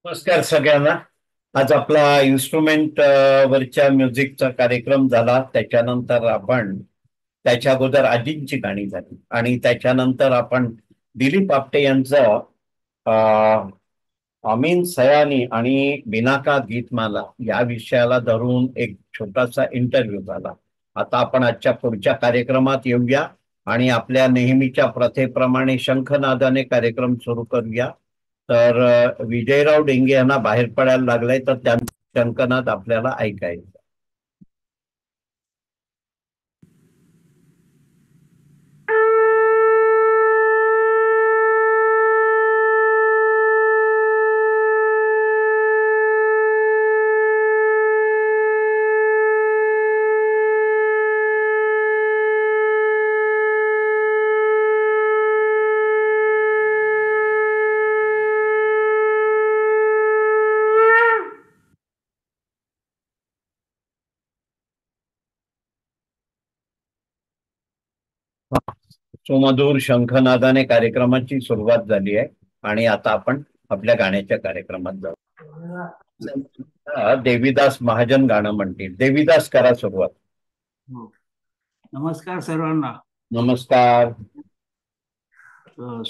नमस्कार सगळ्यांना. आज आपला इन्स्ट्रुमेंट वरच्या म्युझिकचा कार्यक्रम झाला. त्याच्यानंतर आपण त्याच्या अगोदर अजितची गाणी झाली आणि त्याच्यानंतर आपण दिलीप आपटे यांचं अ, अमीन सयानी आणि बिनाका गीतमाला या विषयाला धरून एक छोटासा इंटरव्ह्यू झाला. आता आपण आजच्या पुढच्या कार्यक्रमात येऊया आणि आपल्या नेहमीच्या प्रथेप्रमाणे शंखनादाने कार्यक्रम सुरू करूया. तर विजयराव डेंगे यांना बाहेर पडायला लागलाय, तर त्यांचा शंखनाद आपल्याला ऐकायचा. सुमधुर शंखनादाने कार्यक्रमाची सुरुवात झाली आहे आणि आता आपण आपल्या गाण्याच्या कार्यक्रमात जाऊ. देवीदास महाजन गाणं म्हणतील. देवीदास, करा सुरुवात. हो. नमस्कार सर्वांना. नमस्कार.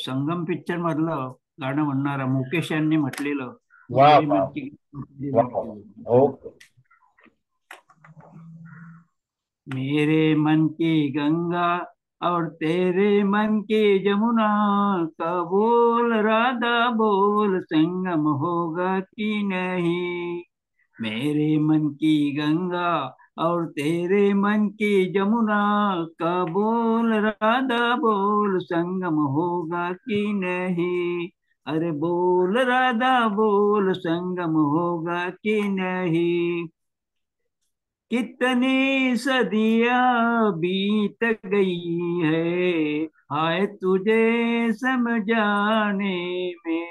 संगम पिक्चर मधलं गाणं म्हणणारा मुकेश यांनी म्हटलेलं वा मेरी वा मन की वा. हो. मेरे मन की गंगा और तेरे मन की जमुना का बोल राधा बोल संगम होगा कि नहीं। मेरे मन की गंगा और तेरे मन की जमुना का बोल राधा बोल संगम होगा कि नहीं। अरे बोल राधा बोल संगम होगा कि नहीं। कितनी सदियां बीत गई है हाय तुझे समझाने में।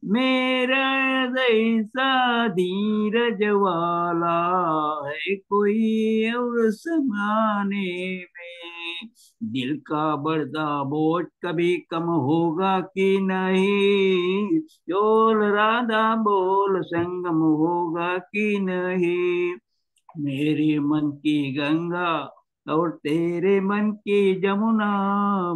मेरा जैसा धीरज वाला है कोई और समाने में। दिल का बड़ा बोझ कभी कम होगा कि नहीं। बोल राधा बोल संगम होगा कि नहीं। मेरे मन की गंगा और तेरे मन की जमुना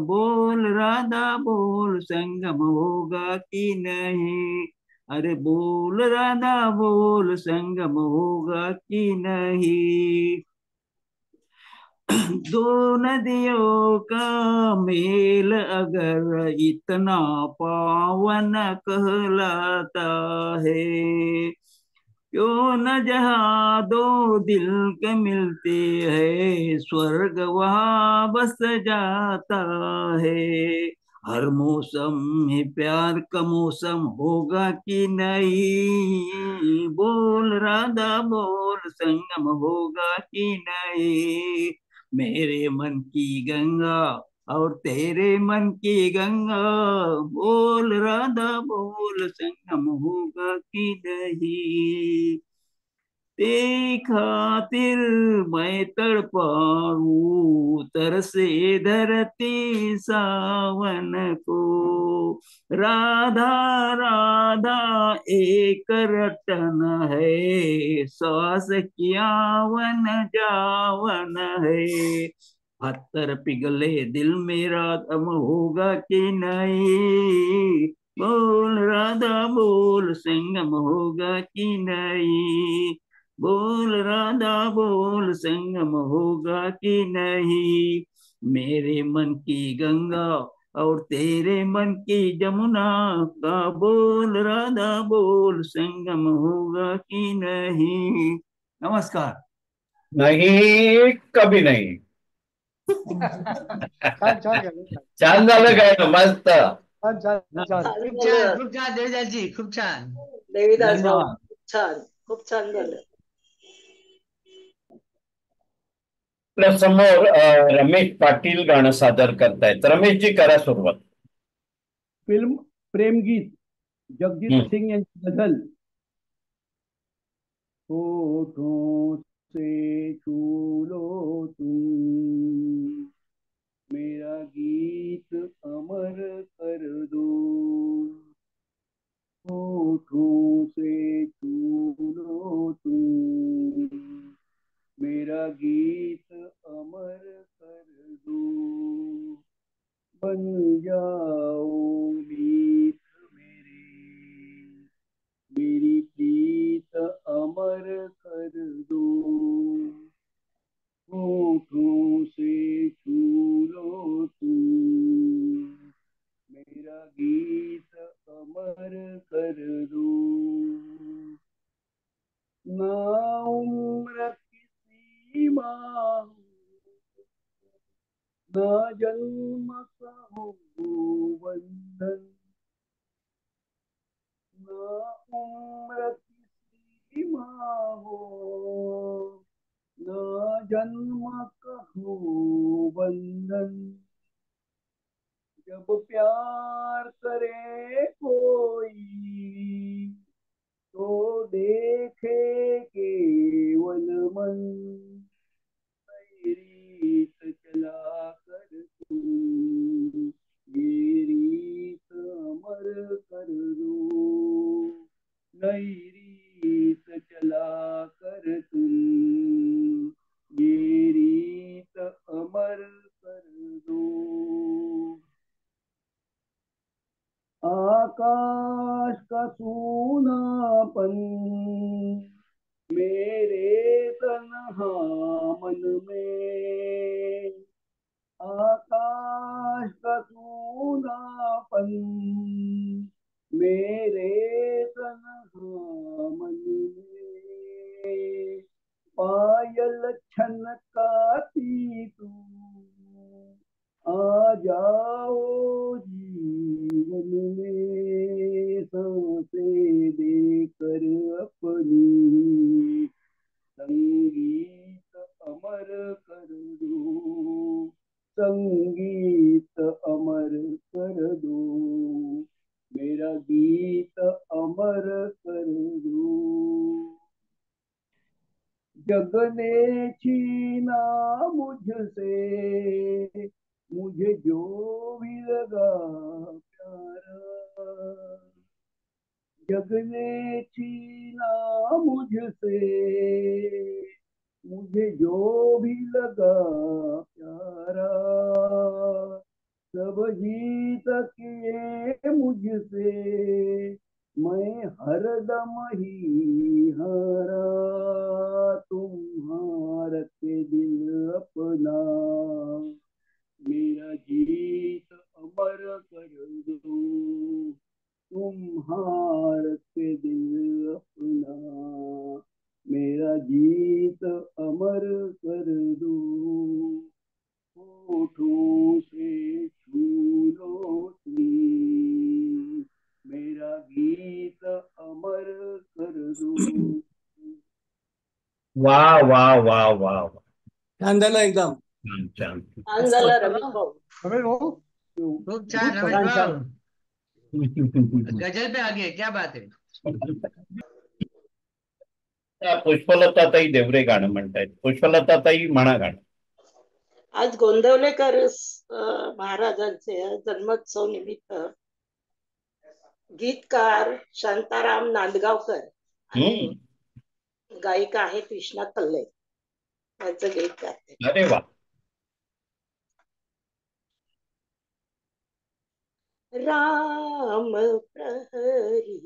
बोल राधा बोल संगम होगा कि नहीं। अरे बोल राधा बोल संगम होगा कि नहीं। दो नदियों का मेल अगर इतना पावन कहलाता है, क्यों न जहाँ दो दिल के मिलते हैं स्वर्ग वहाँ बस जाता है। हर मौसम में प्यार का मौसम होगा कि नहीं। बोल राधा बोल संगम होगा कि नहीं। मेरे मन की गंगा और तेरे मन की गंगा बोल राधा बोल संगम होगा कि नहीं। ते खातिर मैं तड़पाऊं तरसे धरती सावन को। राधा राधा एक रटन है श्वास किया वन जावन है। पत्थर पिघले दिल मेरा दम होगा कि नहीं। बोल राधा बोल संगम होगा कि नहीं। बोल राधा बोल संगम होगा कि नहीं। मेरे मन की गंगा और तेरे मन की जमुना का बोल राधा बोल संगम होगा कि नहीं। नमस्कार. नाही, कभी नाही. छान छान गाणं, छान छान झालं काय ना, मस्त. छान छान छान. चालू खूप छान, झालं. खूप छान देवदासजी, खूप छान. देवीदास भाऊ धन्यवाद. खूप छान, खूप छान झालं. आपल्या समोर रमेश पाटील गाणं सादर करतायत. रमेशजी, करा सुरुवात. फिल्म प्रेमगीत, जगजीत हम्म. सिंग यांची गझल. होठों से छू लो तुम मेरा गीत अमर कर दो। होठों से छू लो तुम, मेरा गीत अमर कर दो, बन जाओ मीत मेरी, मेरी प्रीत अमर कर दो, होठों से छू लो तुम, मेरा गीत अमर कर दो, ना उम्र की सीमा ना जन्म का हो बंधन, ना उम्र की सीमा हो ना जन्म का हो बंधन, जब प्यार करे कोई तो देखे केवल मन, रीत चला कर तुम, ये रीत अमर कर दो, नई रीत चला कर तुम, ये रीत अमर कर दो, आकाश का सूनापन मेरे तन्हा मन में, आकाश का सूनापन मेरे तन्हा मन में, पायल छनकाती तू, आ जाओ जीवन में, सांसें देकर अपनी, संगीत अमर कर दो, संगीत अमर कर दो, मेरा गीत अमर कर दो, जग ने छीना मुझसे मुझे जो भी लगा प्यारा, जग ने छीना मुझसे मुझे जो भी लगा प्यारा, सब जीत किए मुझसे मैं हरदम ही हारा, तुम हार के दिल अपना, मेरा जीत अमर कर दो, तुम हार के दिल अपना, मेरा जीत अमर कर दो, होठों से छू लो तुम, मेरा गीत अमर कर दो. वा वा वा वा वा, छान झालं एकदम. छान छान. छान झालं रमेश भाऊ. खूप छान रमेश छान छान. भाऊ, गजल पे आ गए, क्या बात है. पुष्पलताताई देवरे गाणं म्हणतायत. पुष्पलताताई म्हणा गाणं. आज गोंदवलेकर महाराजांचे जन्मोत्सव निमित्त गीतकार शांताराम नांदगावकर आणि गायिका आहे कृष्णा कल्ले यांचं गीत गाते. अरे वा. राम प्रहरी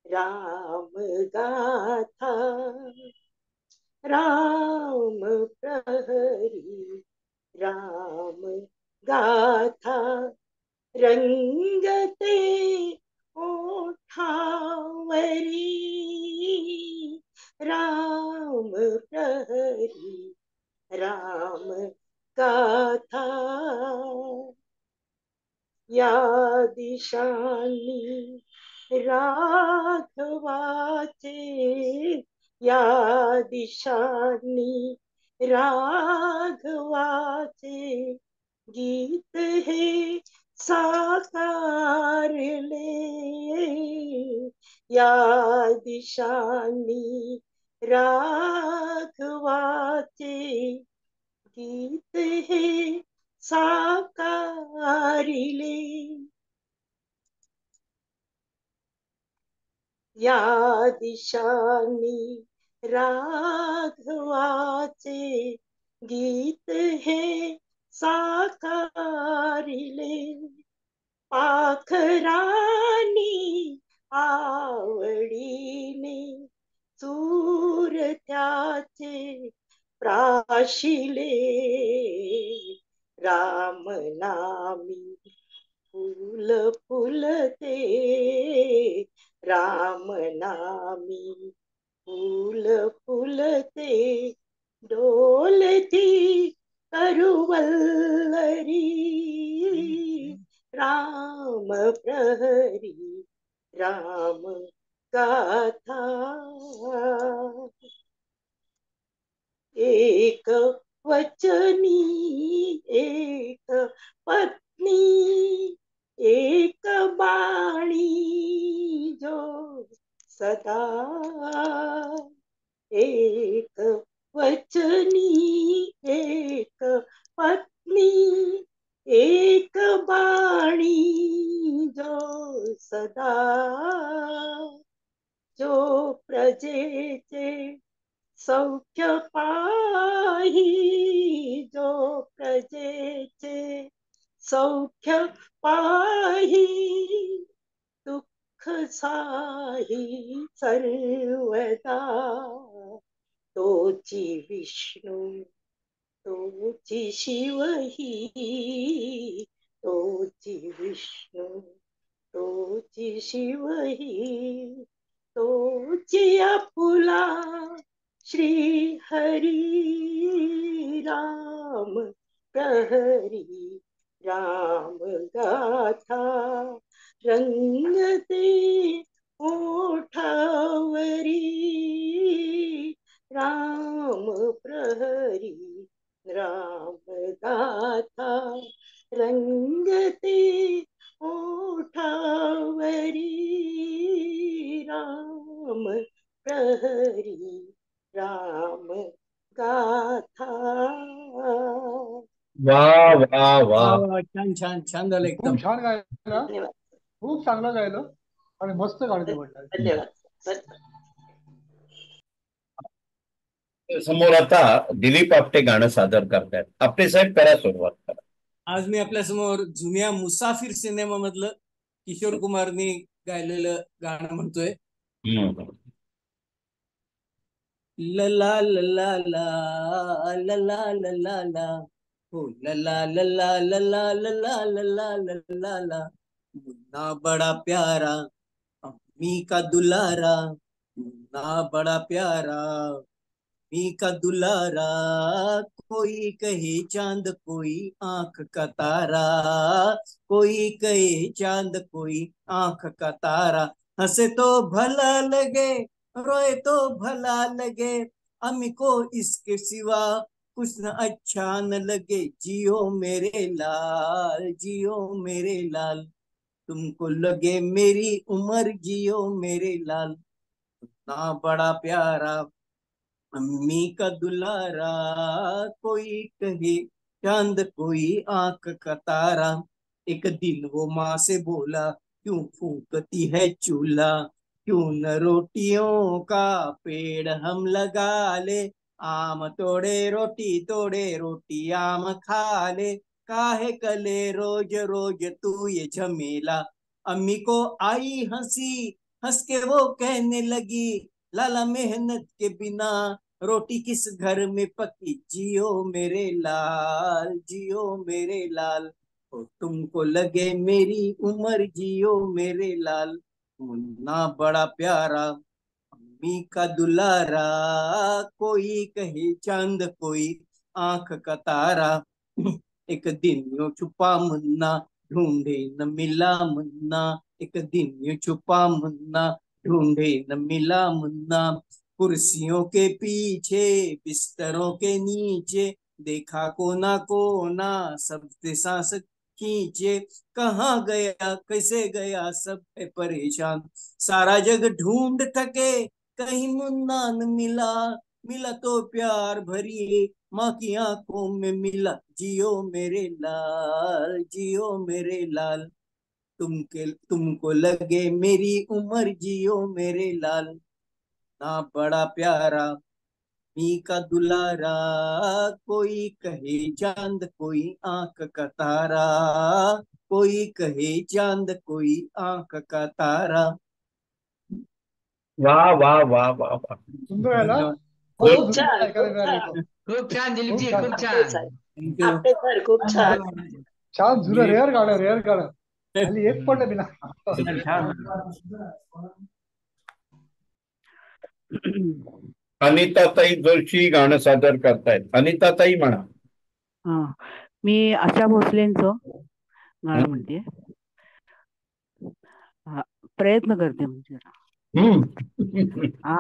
राम गाथा, राम प्रहरी राम गाथा, रंगते ओठावरी, राम प्रहरी राम गाथा, या दिशांनी राघवाचे, या दिशांनी राघवाचे गीत हे साकारले, या दिशांनी राघवाचे गीत हे साकारिले. या दिशांनी राघवाचे गीत हे साकारिले, पाखरानी आवडीने सूर त्याचे प्राशिले, राम नामी फूल फुलते, राम नामी फूल फुलते, डोलती करुवल्लरी, राम प्रहरी राम गाथा, एक वचनी एक पत्नी एक बाणी जो सदा, एक वचनी एक पत्नी एक बाणी जो सदा, जो प्रजेचे सौख्य पाही, जो प्रजेचे सौख्य पाही, दुःख साही सर्वदा, तोची विष्णू तोची शिवही, तोची विष्णू तोची शिवही, तोची आपुला श्री हरी, राम प्रहरी राम गाथा, रंगते ओठावरी, राम प्रहरी राम गाथा, रंगते ओठावरी, राम प्रहरी राम गाथा. वा वा वा. छान छान छान झालं एकदम. खूप छान गायलं, धन्यवाद खूप चांगलं गायलं आणि मस्त गाणं निवडलं. धन्यवाद. समोर आता दिलीप आपटे गाणं सादर करतायत. आपटे साहेब करा सुरुवात करा. आज मी आपल्या समोर जुन्या मुसाफिर सिनेमामधलं किशोर कुमारनी गायलेलं गाणं म्हणतोय. हम्म. लला लला ला लला लला ला हो लला लला लला लला लला लला ला, मुन्ना बड़ा प्यारा अम्मी का दुलारा, मुन्ना बड़ा प्यारा अम्मी का दुलारा, कोई कहे चांद कोई आंख का तारा, कोई कहे चांद कोई आंख का तारा, हंसे तो भला लगे रोए तो भला लगे, अम्मी को इसके सिवा कुछ न अच्छा न लगे, जियो मेरे लाल जियो मेरे लाल, तुमको लगे मेरी उम्र जियो मेरे लाल, ना बड़ा प्यारा अम्मी का दुलारा, कोई कहे चांद कोई आंख का तारा। एक दिन वो माँ से बोला क्यों फूकती है चूल्हा, क्यों न रोटियों का पेड़ हम लगा ले, आम तोड़े रोटी आम खा ले, काहे कले रोज रोज तू ये झमेला। अम्मी को आई हंसी, हंस के वो कहने लगी, लाला मेहनत के बिना रोटी किस घर में पकी, जियो मेरे लाल जियो मेरे लाल, ओ तुमको लगे मेरी उम्र जियो मेरे लाल, मुन्ना बड़ा प्यारा अम्मी का दुलारा, कोई कहे चांद कोई आंख का तारा। एक दिन यूं छुपा मुन्ना ढूंढे न मिला मुन्ना, एक दिन यूं छुपा मुन्ना ढूंढे न मिला मुन्ना, कुर्सियों के पीछे बिस्तरों के नीचे, देखा कोना कोना सबसे सांस खींचे, कहाँ गया कैसे गया सब है परेशान, सारा जग ढूंढ थके कहीं मुन्ना न मिला, मिला तो प्यार भरी माँ की आंखों में मिला, जियो मेरे लाल जियो मेरे लाल, तुमको लगे मेरी उम्र जियो मेरे लाल, ना बड़ा प्यारा मी का दुलारा, कोई कहे चांद कोई आंख का तारा, कोई कहे चांद कोई आंख का तारा. वा वा वा वा वा. सुंदर आहे ना. खूप खूप सुंदर छान, ऐकायला खूप मिळालं छान. इथं. खूप छान दिलीपजी, खूप छान. खूप आपटे छान. Sir, thank you. आपटे सर खूप छान. छान जुनं रेअर गाणं आणि एक पण नाही बिना. छान. अनिताताई जोशी गाणं सादर करतायत. अनिताताई म्हणा. हा, मी आशा भोसलेंचं गाणं हं. म्हणते. हा, प्रयत्न करते म्हणजे जरा. हम्म. आ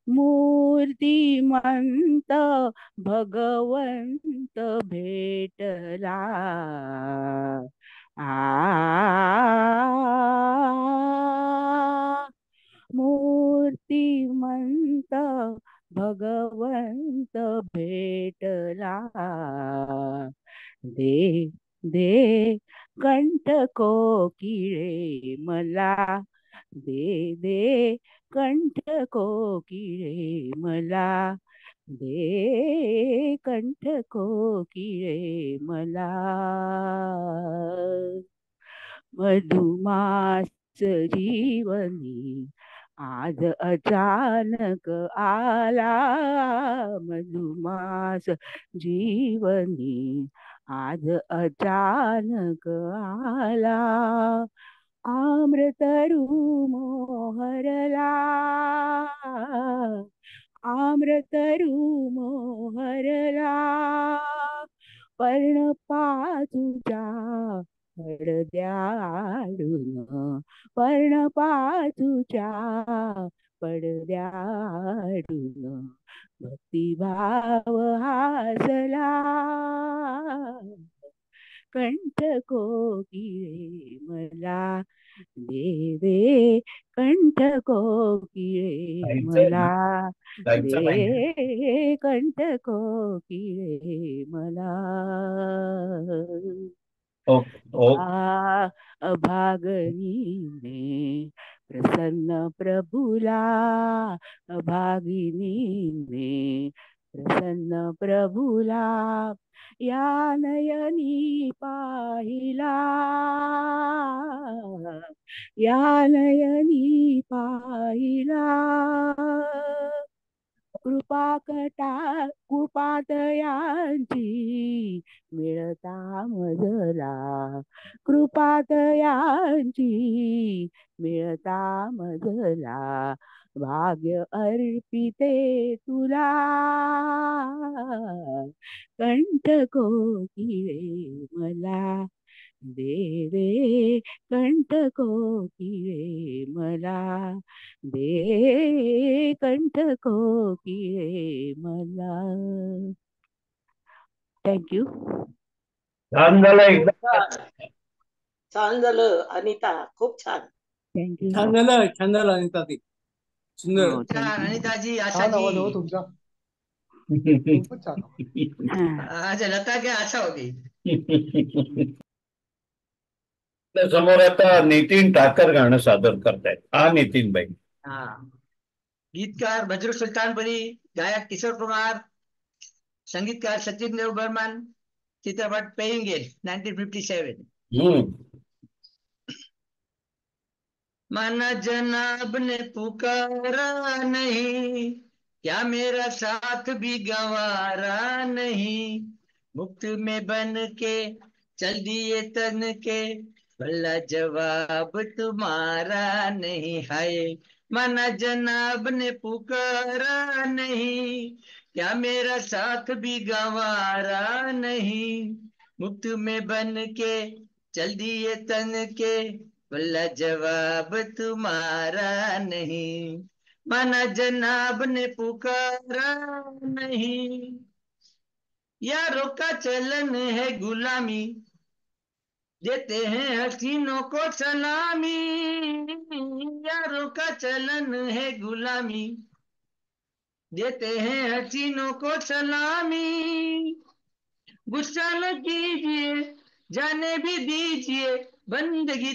मूर्तिमंत भगवंत भेटला, मूर्तिमंत भगवंत भेटला, दे दे कंठ कोकिळे मला, दे दे कंठ कोकिळे मला, दे कंठ कोकिळे मला. मधुमास जीवनी आज अचानक आला, मधुमास जीवनी आज अचानक आला, अमृतरू मोहरला, अमृतरू मोहरला, पर्णपातूच्या पडद्याआडून, पर्णपातूच्या पडद्याआडून भक्तिभाव हासला, कंठ कोकिळे मला, दे दे कंठ कोकिळे मला, जायचं नाही. दे कंठ कोकिळे मला. अभागिनीने प्रसन्न प्रभुला, अभागिनीने प्रसन्न प्रभुला या नयनी पाहिला, या नयनी पाहिला, कृपातयांची मिळता मजला, कृपातयांची मिळता मजला, भाग्य अर्पिते तुला, कंठ कोकिळे मला, दे दे कंठ कोकिळे मला, दे कंठ कोकिळे मला. थँक्यू. छान झालं खूप एकदम. छान, छान झालं अनिता, खूप छान. थँक्यू. छान झालं अनिता ती. सुंदर. हो, छान थँक्यू. अनिताजी, छान आवाज हो आशाजी. तुमचा. खूपच छान. अच्छा, लता क्या आशा होती. समोर आता नितीन ठाकर गाणं सादर करतायत. हा नितीन भाई. हा, गीतकार बजरंग सुलतानपुरी, गायक किशोर कुमार, संगीतकार सचिन देव बर्मन, चित्रपट पेइंग गेस्ट 1957. माना जनाब ने पुकारा नहीं, क्या मेरा साथ भी गंवारा नहीं, मुफ्त में बन के चल दिए तन के, भला जवाब तुम्हारा नहीं है, माना जनाब ने पुकारा नहीं, क्या मेरा साथ भी गंवारा नहीं, मुफ्त में बन के चल दिए तन के, भला जवाब तुम्हारा नहीं, माना जनाब ने पुकारा नहीं, यारों का चलन है गुलामी, देते हैं हसीनों को सलामी, यारों का चलन है गुलामी। देते हैं हसीनों को सलामी, गुस्सा न कीजिए, जाने भी दीजिए, बंदगी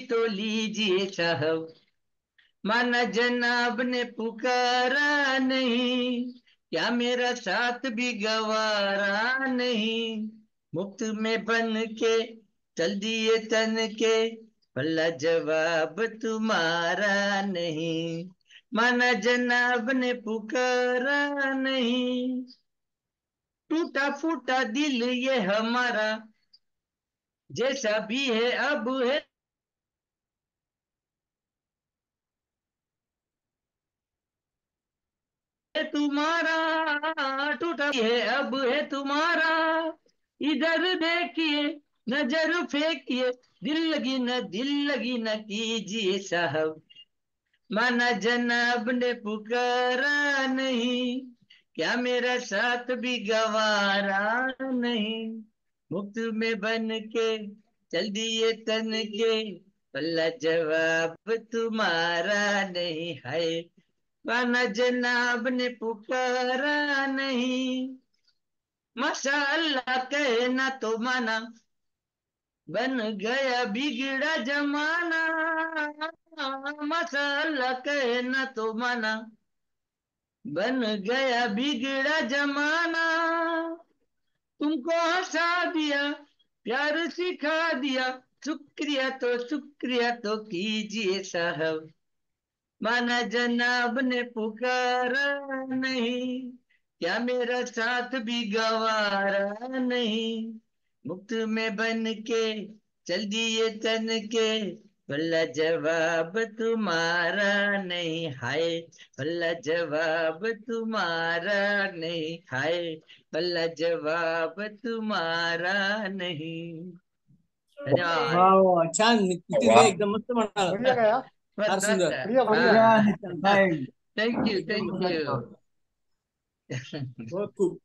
तो लीजिए साहब। माना जनाब ने पुकारा नहीं, क्या मेरा साथ भी गवारा नहीं। मुफ्त में बन के चल दिए तन के, भला जवाब तुम्हारा नहीं। माना जनाब ने पुकारा नहीं, टूटा फूटा दिल ये हमारा, जैसा भी है अब है तुम्हारा। टूटा है अब है तुम्हारा, इधर देखिए, नजर फेंकिए, दिल लगी न कीजिए साहब। माना जनाब ने पुकारा नहीं, क्या मेरा साथ भी गवारा नहीं। मुफ्त में बन के चल दिए तन के, भला जवाब तुम्हारा नहीं है। माना जनाब ने पुकारा नहीं, माशा अल्लाह कहना तो माना, बन गया बिगड़ा जमाना। माशा अल्लाह कहना तो माना, बन गया बिगड़ा जमाना। तुमको हंसा दिया, प्यार सिखा दिया, शुक्रिया तो कीजिए साहब। माना जनाब ने पुकारा नहीं, क्या मेरा साथ भी गवारा नहीं। मुफ्त में बन के चल दिए तन के, भला जवाब तुम्हारा नहीं हाय। भला जवाब तुम्हारा नहीं हाय, भला जवाब तुम्हारा नहीं। धन्यवाद। वा वा छान नितीन वा भाई एकदम मस्त म्हणाला. बढ़िया गया फार सुंदर. बढ़िया बढ़िया बढ़िया नितीन भाई. थँक्यू एकदम थँक्यू. हो खूप.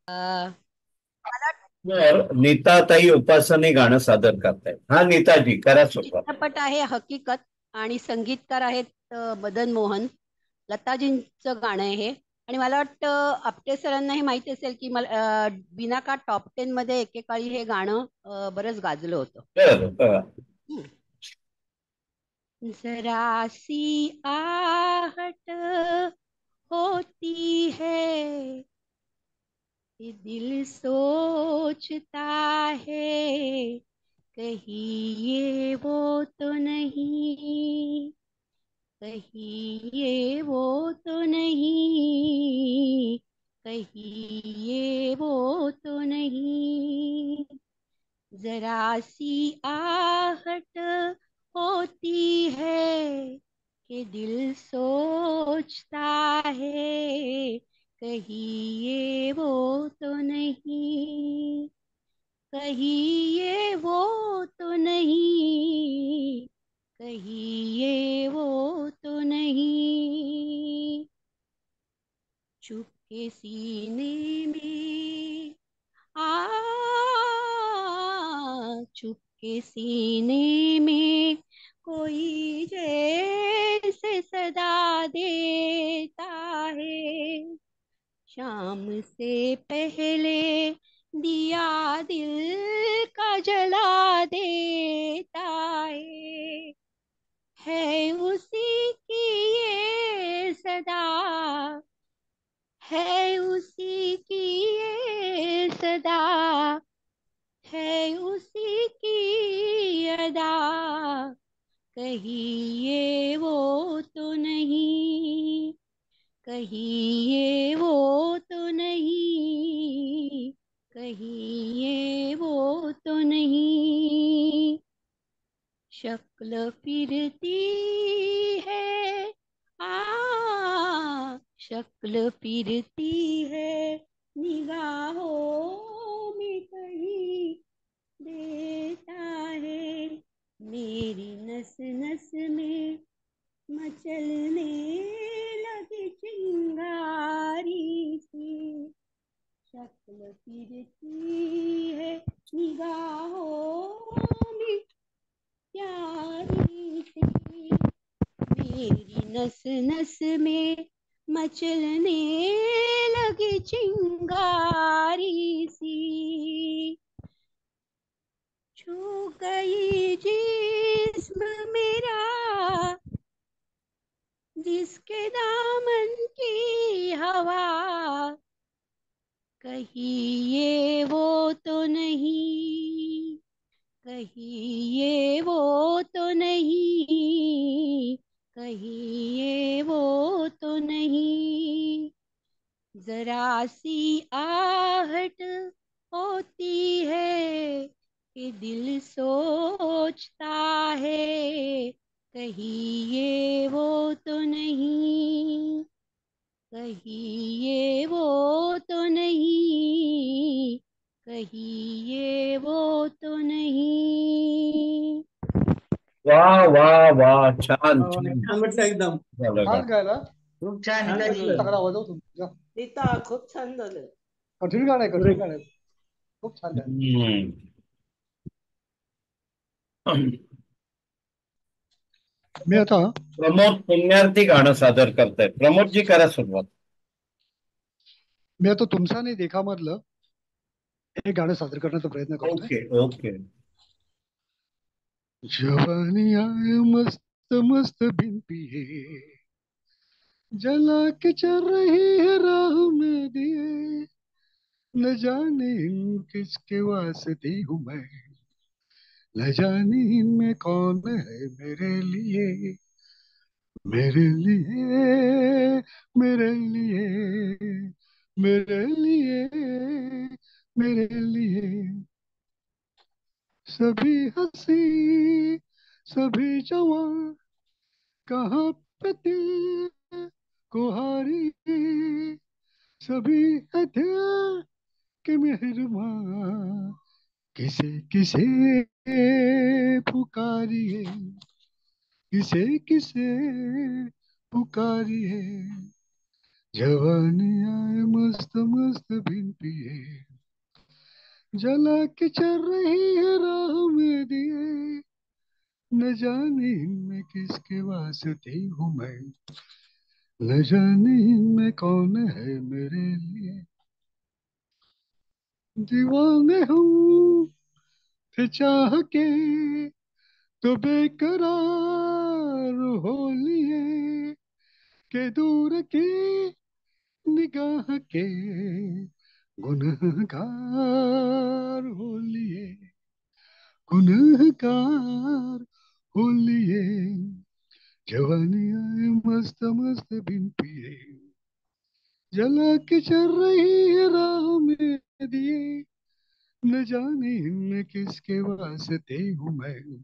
तर नीताताई उपासने गाणं सादर करतायत. हा नीताजी करा सुरुवात. चित्रपट आहे हकीकत आणि संगीतकार आहेत मदन मोहन. लताजींचं गाणं आहे हे. आणि मला वाटतं आपटे सरांनाही माहिती असेल की मला बिना का टॉप 10 मध्ये एकेकाळी हे गाणं बरंच गाजलं होतं. बरं. जरा सी आहट होती है, ये दिल सोचता है, कहीं ये वो तो नहीं, कहीं ये वो तो नहीं, कहीं ये वो तो नहीं। जरा सी आहट होती है कि दिल सोचता है, कहीं ये वो तो नहीं, कहीं ये वो तो नहीं, कहीं ये वो तो नहीं। चुपके सीने में चुपके सीने में कोई जैसे सदा देता है, शाम से पहले दिया दिल का जला देता है उसी की ये सदा, है उसी की ये सदा, है उसी की अदा, कहीं ये वो तो नहीं, कहीं ये वो तो नहीं, कहीं ये वो तो नहीं। शक्ल फिरती है, शक्ल फिरती है निगाहों में कहीं देता है, मेरी नस नस में मचलने लगी चिंगारी सी। शक्ल फिरती है निगाहों प्यारी सी, मेरी नस नस में मचलने लगी चिंगारी सी, छू गई जिस्म मेरा जिसके दामन की हवा, कहीं ये वो तो नहीं, कहीं ये वो तो नहीं, कहीं ये वो तो नहीं, जरा सी आहट होती है कि दिल सोचता है, कहीं ये वो तो नहीं, कहीं ये वो तो नहीं, कहीं ये वो तो नहीं. वा वा वा, छान छान छान म्हटलं एकदम. झालं छान गाणं. गायला. खूप छान छान नेताजी. वाटलं. तगडा आवाज होता तुमचा. नीता खूप छान झालं. कठीण गाणं आहे, कठीण गाणं आहे. खूप छान गाणं. मी आता प्रमोद पुण्यार्थी गाणं सादर करतायत. प्रमोदजी करा सुरुवात. तुमचा नाही देखा मधलं हे गाणं सादर करण्याचा प्रयत्न करतोय. Okay okay. जवानी आए मस्त मस्त बिन पिए, जला के चल रही है राह में दिए, न जाने इन किसके वास्ते हूँ मैं, न जाने इनमें कौन है मेरे लिए, मेरे लिए, मेरे लिए, मेरे लिए, मेरे लिए. सभी हंसी सभी जवान कहाँ पे दिल कुहारी, सभी है दिल के मेहरबान, किसे किसे पुकारिए, किसे किसे पुकारिए. जवानी आए मस्त मस्त बिन पिए, जला के चल रही है राह में दिए, न जाने इनमें किसके वास्ते हूँ मैं, न जाने इनमें कौन है मेरे लिए. दीवाने हम थे चाह के तो बेकरार हो लिए, के दूर की निगाह के गुनहगार हो लिए, गुनहगार हो लिए. जवानी आए मस्त मस्त बिन पिए, जला के चल रही है राह में दिए, न जाने इनमें किसके वास्ते हूँ मैं,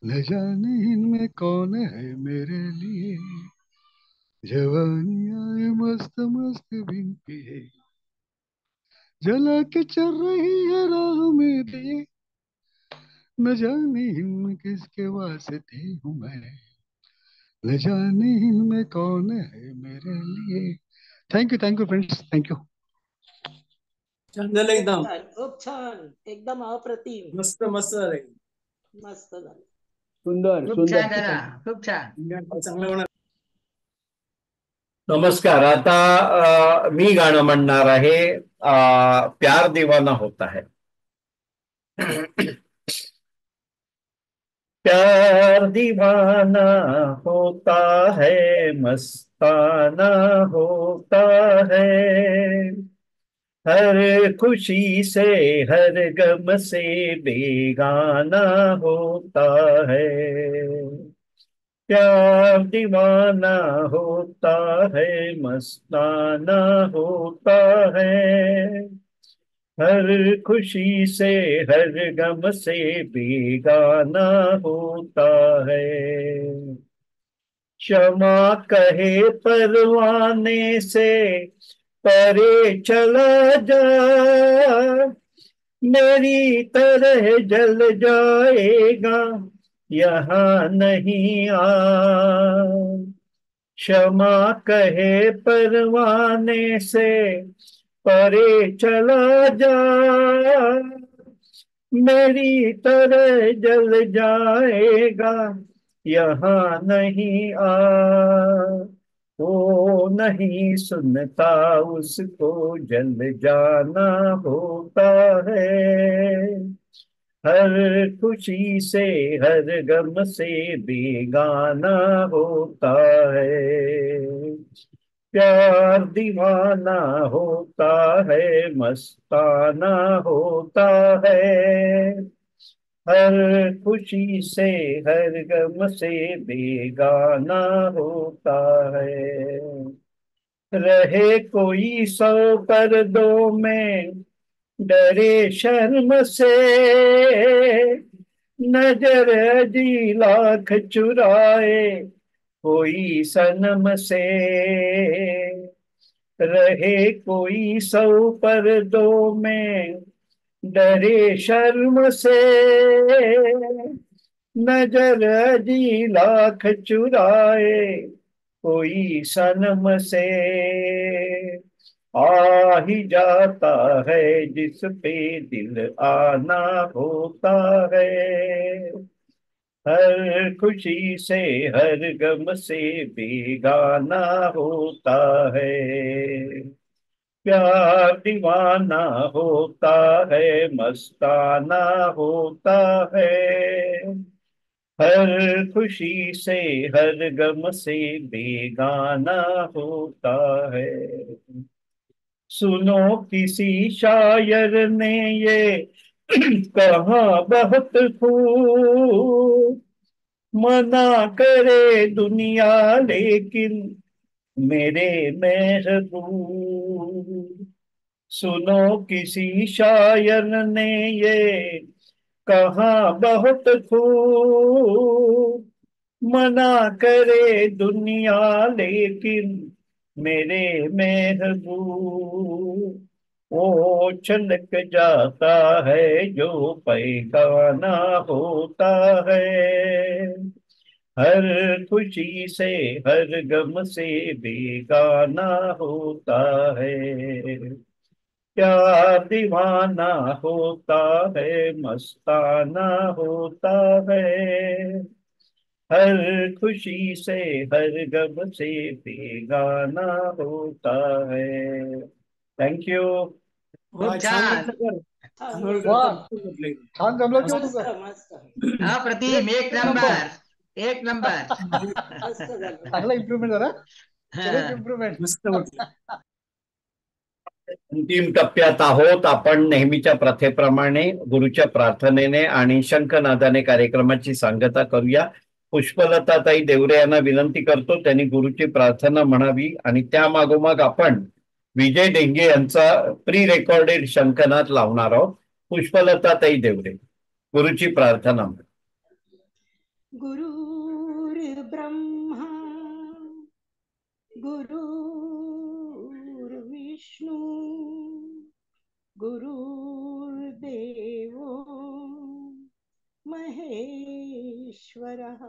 न जाने इनमें कौन है मेरे लिए. जवानी आए मस्त मस्त बिन पिए, जला के चल रही है राह में दिए, न जाने इनमें किसके वास्ते हूँ मैं, न जाने इनमें कौन है मेरे लिए. Thank you friends, thank you. छान झालं एकदम. खूप छान, एकदम अप्रतिम, मस्त मस्त झालं. मस्त झालं. सुंदर खूप सुंदर. छान झाला. खूप छान. चांगलं होणार. नमस्कार. आता मी गाणं म्हणणार आहे. प्यार दीवाना होता है. प्यार दीवाना होता है, मस्ताना होता है, हर खुशी से हर गम से बेगाना होता है. प्यार दीवाना होता है, मस्ताना होता है, हर खुशी से हर गम से बेगाना होता है. क्षमा कहे परवाने से परे चला जा, मेरी तरह जल जाएगा यहाँ नहीं आ. क्षमा कहे परवाने से परे चला जा, मेरी तरह जल जाएगा यहाँ नहीं आ, वो नहीं सुनता उसको जल जाना होता है। हर खुशी से हर गम से बेगाना होता है। प्यार दीवाना होता है, मस्ताना होता है। हर खुशी से हर गम से बेगाना होता है। रहे कोई सौ पर्दों में, डरे शर्म से, नजर अजी लाख चुराए कोई सनम से। रहे कोई सौ पर्दों में, डरे शर्म से, नजर अजी लाख चुराए कोई सनम से। आ ही जाता है जिस पे दिल आना होता है। हर खुशी से हर गम से बेगाना होता है। प्यार दीवाना होता है, मस्ताना होता है। हर खुशी से हर गम से बेगाना होता है। सुनो किसी शायर ने ये कहा बहुत खूब, मना करे दुनिया लेकिन मेरे महबूब। सुनो किसी शायर ने ये कहा बहुत खूब, मना करे दुनिया लेकिन मेरे महबूब। वो छलक जाता है जो पैगाना होता है। हर खुशी से हर गम से बेगाना होता है। प्यार दीवाना होता है, मस्ताना होता है। हर खुशी से हर गम से बेगाना होता है। Thank you. खूप छान छान. म्हटलं सर. छान अनोळकर वा सर खूप म्हटलंय. छान जमलं की हो मस्त तुझं. मस्त अप्रतिम. एक नंबर. एक नंबर. मस्त झालं. चांगला इम्प्रुव्हमेंट झाला. सेल्फ हा. इम्प्रुव्हमेंट. मस्त म्हटलं. अंतिम टप्प्यात आहोत आपण. नेहमीच्या प्रथेप्रमाणे गुरुच्या प्रार्थनेने आणि शंखनादाने कार्यक्रमाची सांगता करूया. पुष्पलताताई देवरे यांना विनंती करतो त्यांनी गुरुची प्रार्थना म्हणावी आणि त्या मागोमाग आपण विजय डेंगे यांचा प्री रेकॉर्डेड शंखनाद लावणार आहोत. पुष्पलताताई देवरे, गुरुची प्रार्थना. गुरुर्ब्रह्मा गुरुर्विष्णू गुरुर्देवो महेश्वरः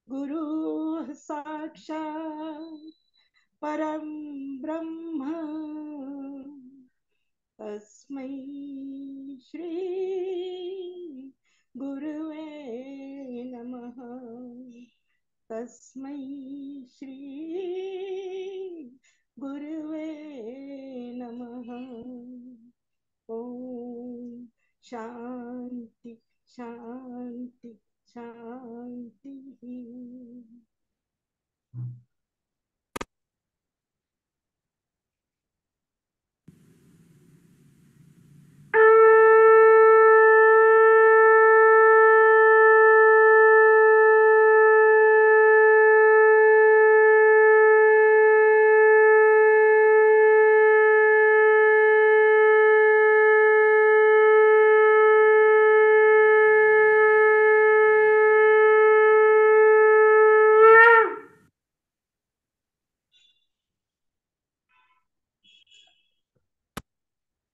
गुरुः साक्षात् परं ब्रह्म तस्मै श्री गुरुवे नमः तस्मै श्री गुरुवे नमः ओम शांति शांति शांति.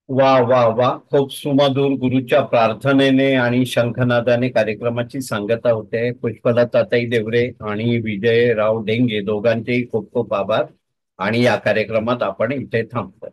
वा वा वा. खूप सुमधुर गुरुच्या प्रार्थनेने आणि शंखनादाने कार्यक्रमाची सांगता होते. पुष्पलताताई देवरे आणि विजयराव डेंगे दोघांचेही खूप खूप आभार. आणि या कार्यक्रमात आपण इथे थांबतो.